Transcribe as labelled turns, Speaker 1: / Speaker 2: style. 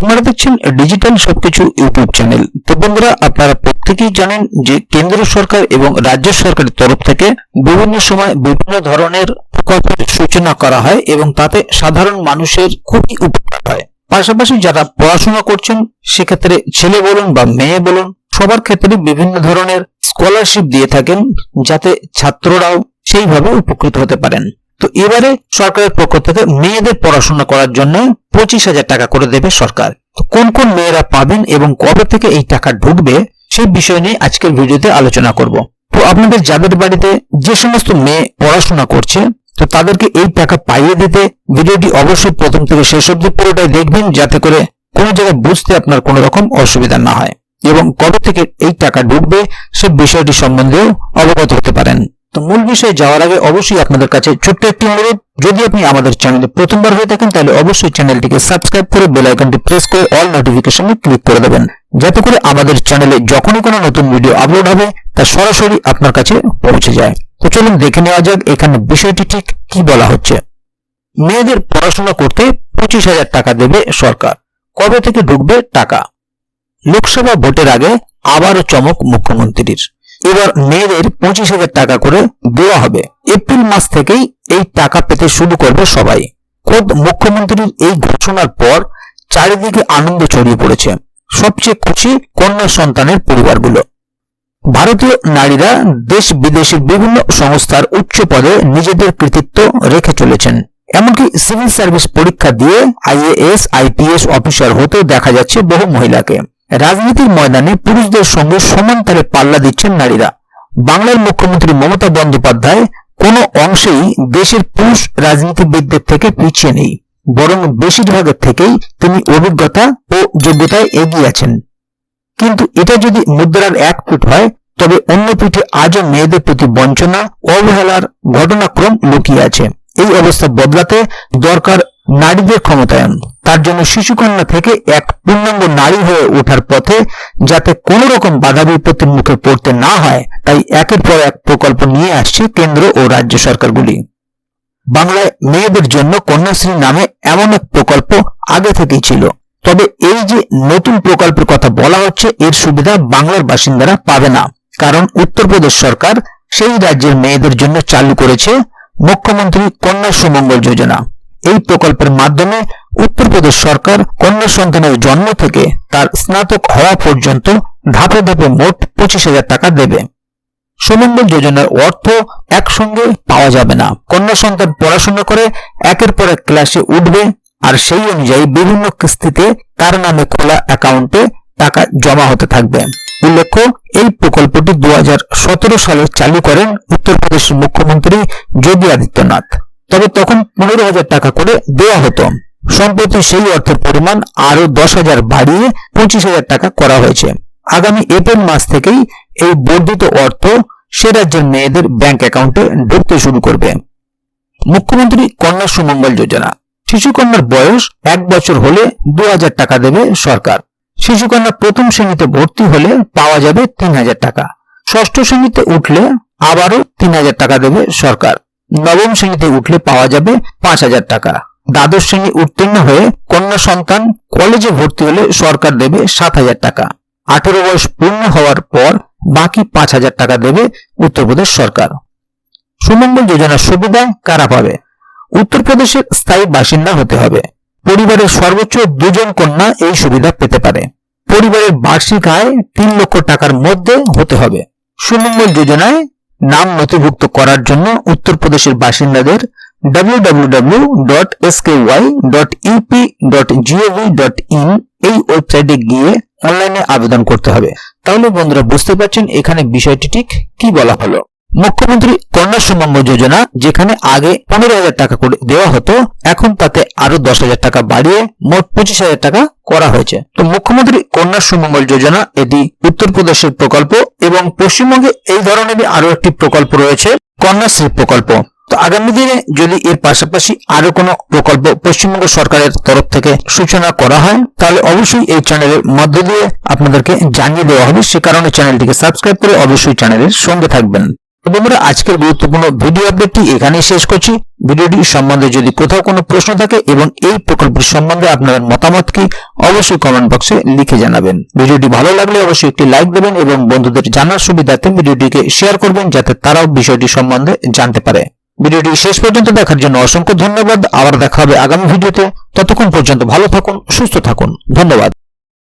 Speaker 1: আপনারা দেখছেন ডিজিটাল সবকিছু ইউটিউব চ্যানেল। তো বন্ধুরা, আপনারা প্রত্যেকেই জানেন যে কেন্দ্র সরকার এবং রাজ্য সরকারের তরফ থেকে বিভিন্ন সময় বিভিন্ন ধরনের প্রকল্পের সূচনা করা হয় এবং তাতে সাধারণ মানুষের খুবই উপকার হয়। পাশাপাশি যারা পড়াশোনা করছেন সেক্ষেত্রে ছেলে বলুন বা মেয়ে বলুন সবার ক্ষেত্রে বিভিন্ন ধরনের স্কলারশিপ দিয়ে থাকেন যাতে ছাত্ররাও সেইভাবে উপকৃত হতে পারেন। তো এবারে সরকারের পক্ষ থেকে মেয়েদের পড়াশোনা করার জন্য 25,000 টাকা করে দেবে সরকার। তো কোন কোন মেয়েরা পাবেন এবং কবে থেকে এই টাকা ঢুকবে সেই বিষয় নিয়ে আজকের ভিডিওতে আলোচনা করব। তো আপনাদের যাদের বাড়িতে যে সমস্ত মেয়ে পড়াশোনা করছে তো তাদেরকে এই টাকা পাইয়ে দিতে ভিডিওটি অবশ্যই প্রথম থেকে শেষ অবধি পুরোটাই দেখবেন, যাতে করে কোনো জায়গায় বুঝতে আপনার কোনো রকম অসুবিধা না হয় এবং কবে থেকে এই টাকা ঢুকবে সে বিষয়টি সম্বন্ধেও অবগত হতে পারেন। তো মূল বিষয়ে যাওয়ার আগে অবশ্যই আপনাদের কাছে ছোট্ট একটি অনুরোধ, যদি আপনি আমাদের চ্যানেলে প্রথমবার হয়ে থাকেন তাহলে অবশ্যই চ্যানেলটিকে সাবস্ক্রাইব করে বেল আইকনটি প্রেস করে অল নোটিফিকেশনে ক্লিক করে দেবেন, যাতে করে আমাদের চ্যানেলে যখনই কোনো নতুন ভিডিও আপলোড হবে তা সরাসরি আপনার কাছে পৌঁছে যায়। তো চলুন দেখে নেওয়া যাক এখানে বিষয়টি ঠিক কি বলা হচ্ছে। মেয়েদের পড়াশোনা করতে 25,000 টাকা দেবে সরকার। কবে থেকে ঢুকবে টাকা? লোকসভা ভোটের আগে আবারও চমক মুখ্যমন্ত্রীর। এবার মেয়েদের 25,000 টাকা করে দেওয়া হবে। এপ্রিল মাস থেকেই এই টাকা পেতে শুরু করবে সবাই। খোদ মুখ্যমন্ত্রীর এই ঘোষণার পর চারিদিকে আনন্দ ছড়িয়ে পড়েছে। সবচেয়ে খুশি কন্যা সন্তানের পরিবারগুলো। ভারতীয় নারীরা দেশ বিদেশের বিভিন্ন সংস্থার উচ্চ পদে নিজেদের কৃতিত্ব রেখে চলেছেন। এমনকি সিভিল সার্ভিস পরীক্ষা দিয়ে IAS IPS অফিসার হতেও দেখা যাচ্ছে বহু মহিলাকে। রাজনীতির ময়দানে পুরুষদের সঙ্গে সমান তালে পাল্লা দিচ্ছেন নারীরা। বাংলার মুখ্যমন্ত্রী মমতা বন্দ্যোপাধ্যায় কোনো অংশেই দেশের পুরুষ রাজনীতিবিদদের থেকে পিছিয়ে নেই, বরং বেশিরভাগের থেকেই তিনি অভিজ্ঞতা ও যোগ্যতায় এগিয়ে আছেন। কিন্তু এটা যদি মুদ্রার এক পিঠ হয়, তবে অন্য পিঠে আজও মেয়েদের প্রতি বঞ্চনা অবহেলার ঘটনাক্রম লুকিয়ে আছে। এই অবস্থা বদলাতে দরকার নারীদের ক্ষমতায়ন। তার জন্য শিশুকন্যা থেকে এক পূর্ণাঙ্গ নারী হয়ে ওঠার পথে যাতে কোনো রকম বাধা বিপত্তির মুখে পড়তে না হয়, তাই একের পর এক প্রকল্প নিয়ে আসছে কেন্দ্র ও রাজ্য সরকারগুলি। বাংলায় মেয়েদের জন্য কন্যাশ্রী নামে এমন এক প্রকল্প আগে থেকেই ছিল, তবে এই যে নতুন প্রকল্পের কথা বলা হচ্ছে এর সুবিধা বাংলার বাসিন্দারা পাবে না, কারণ উত্তরপ্রদেশ সরকার সেই রাজ্যের মেয়েদের জন্য চালু করেছে মুখ্যমন্ত্রী কন্যা সুমঙ্গল যোজনা। এই প্রকল্পের মাধ্যমে উত্তরপ্রদেশ সরকার কন্যা সন্তানের জন্ম থেকে তার স্নাতক হওয়া পর্যন্ত ধাপে ধাপে মোট 25,000 টাকা দেবে। সুমঙ্গল যোজনার অর্থ একসঙ্গে পাওয়া যাবে না। কন্যা সন্তান পড়াশোনা করে একের পর এক ক্লাসে উঠবে আর সেই অনুযায়ী বিভিন্ন কিস্তিতে তার নামে খোলা অ্যাকাউন্টে টাকা জমা হতে থাকবে। উল্লেখ্য, এই প্রকল্পটি 2017 সালে চালু করেন উত্তরপ্রদেশের মুখ্যমন্ত্রী যোগী আদিত্যনাথ। তবে তখন 15,000 টাকা করে দেওয়া হতো। সম্প্রতি সেই অর্থের পরিমাণ আরো 10,000 বাড়িয়ে 25,000 টাকা করা হয়েছে। আগামী এপ্রিল মাস থেকেই এই বর্ধিত অর্থ সে রাজ্যের মেয়েদের ব্যাংক অ্যাকাউন্টে ঢুকতে শুরু করবে। মুখ্যমন্ত্রী কন্যা সুমঙ্গল যোজনা। শিশুকন্যার বয়স 1 বছর হলে 2,000 টাকা দেবে সরকার। শিশুকন্যা প্রথম শ্রেণীতে ভর্তি হলে পাওয়া যাবে 3,000 টাকা। ষষ্ঠ শ্রেণীতে উঠলে আবারও 3,000 টাকা দেবে সরকার। নবম শ্রেণীতে উঠলে পাওয়া যাবে 5,000 টাকা। দ্বাদশ শ্রেণী উত্তীর্ণ হয়ে কন্যা সন্তান কলেজে ভর্তি হলে সরকার দেবে 7,000 টাকা। 18 বয়স পূর্ণ হওয়ার পর বাকি 5,000 টাকা দেবে উত্তরপ্রদেশ সরকার। সুমঙ্গল যোজনার সুবিধা কারা পাবে? উত্তরপ্রদেশের স্থায়ী বাসিন্দা হতে হবে। পরিবারের সর্বোচ্চ 2 জন কন্যা এই সুবিধা পেতে পারে। পরিবারের বার্ষিক আয় 3 লক্ষ টাকার মধ্যে হতে হবে। সুমঙ্গল যোজনায় নাম নথিভুক্ত করার জন্য উত্তরপ্রদেশের বাসিন্দাদের www.sky.up.gov.in এই ওয়েবসাইটে গিয়ে অনলাইনে আবেদন করতে হবে। তাহলে বন্ধুরা বুঝতে পারছেন এখানে বিষয়টি ঠিক কি বলা হলো। মুখ্যমন্ত্রী কন্যা সুমঙ্গল যোজনা যেখানে আগে 15,000 টাকা করে দেওয়া হতো, এখন তাতে আরো 10,000 টাকা বাড়িয়ে মোট 25,000 টাকা করা হয়েছে। তো মুখ্যমন্ত্রী কন্যা সুমঙ্গল যোজনা এটি উত্তরপ্রদেশের প্রকল্প এবং পশ্চিমবঙ্গে এই ধরনেরই আরো একটি প্রকল্প রয়েছে কন্যাশ্রী প্রকল্প। তো আগামী দিনে যদি এর পাশাপাশি আরো কোনো প্রকল্প পশ্চিমবঙ্গ সরকারের তরফ থেকে সূচনা করা হয় তাহলে অবশ্যই এই চ্যানেলের মধ্য দিয়ে আপনাদেরকে জানিয়ে দেওয়া হবে। সে কারণে চ্যানেলটিকে সাবস্ক্রাইব করে অবশ্যই চ্যানেলের সঙ্গে থাকবেন। তো বন্ধুরা, আজকের গুরুত্বপূর্ণ ভিডিও আপডেটটি এখানেই শেষ করছি। ভিডিওটি সম্বন্ধে যদি কোথাও কোনো প্রশ্ন থাকে এবং এই প্রকল্পের সম্বন্ধে আপনাদের মতামত কি, অবশ্যই কমেন্ট বক্সে লিখে জানাবেন। ভিডিওটি ভালো লাগলে অবশ্যই একটি লাইক দেবেন এবং বন্ধুদের জানার সুবিধার্থে ভিডিওটিকে শেয়ার করবেন, যাতে তারাও বিষয়টি সম্বন্ধে জানতে পারে। ভিডিওটি শেষ পর্যন্ত দেখার জন্য অসংখ্য ধন্যবাদ। আবার দেখা হবে আগামী ভিডিওতে। ততক্ষণ পর্যন্ত ভালো থাকুন, সুস্থ থাকুন। ধন্যবাদ।